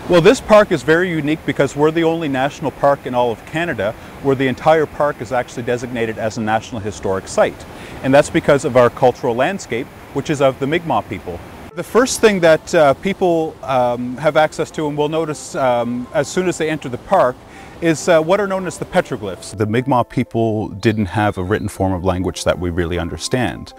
Well, this park is very unique because we're the only national park in all of Canada where the entire park is actually designated as a National Historic Site. And that's because of our cultural landscape, which is of the Mi'kmaq people. The first thing that people have access to and will notice as soon as they enter the park is what are known as the petroglyphs. The Mi'kmaq people didn't have a written form of language that we really understand.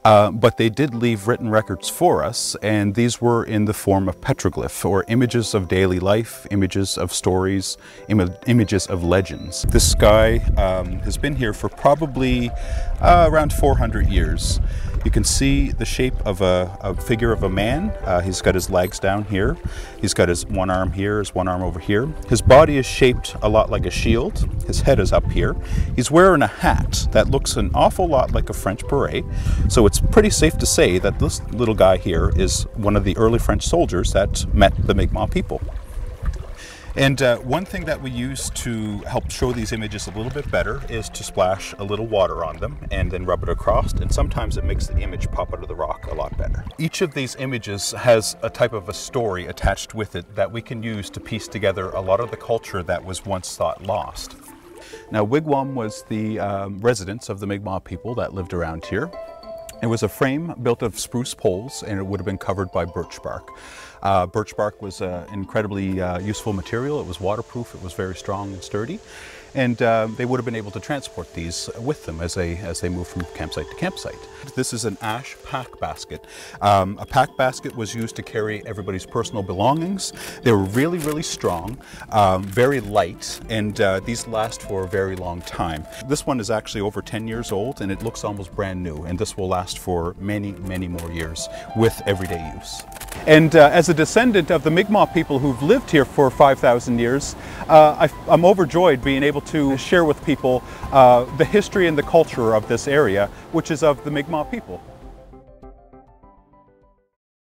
But they did leave written records for us, and these were in the form of petroglyph, or images of daily life, images of stories, images of legends. This guy has been here for probably around 400 years. You can see the shape of a figure of a man. He's got his legs down here. He's got his one arm here, his one arm over here. His body is shaped a lot like a shield. His head is up here. He's wearing a hat that looks an awful lot like a French beret. So it's pretty safe to say that this little guy here is one of the early French soldiers that met the Mi'kmaq people. And one thing that we use to help show these images a little bit better is to splash a little water on them and then rub it across, and sometimes it makes the image pop out of the rock a lot better. Each of these images has a type of a story attached with it that we can use to piece together a lot of the culture that was once thought lost. Now, Wigwam was the residence of the Mi'kmaq people that lived around here. It was a frame built of spruce poles, and it would have been covered by birch bark. Birch bark was an incredibly useful material. It was waterproof, it was very strong and sturdy, and they would have been able to transport these with them as they moved from campsite to campsite. This is an ash pack basket. A pack basket was used to carry everybody's personal belongings. They were really, really strong, very light, and these last for a very long time. This one is actually over 10 years old, and it looks almost brand new, and this will last for many, many more years with everyday use. And as a descendant of the Mi'kmaq people who've lived here for 5,000 years, I'm overjoyed being able to share with people the history and the culture of this area, which is of the Mi'kmaq people.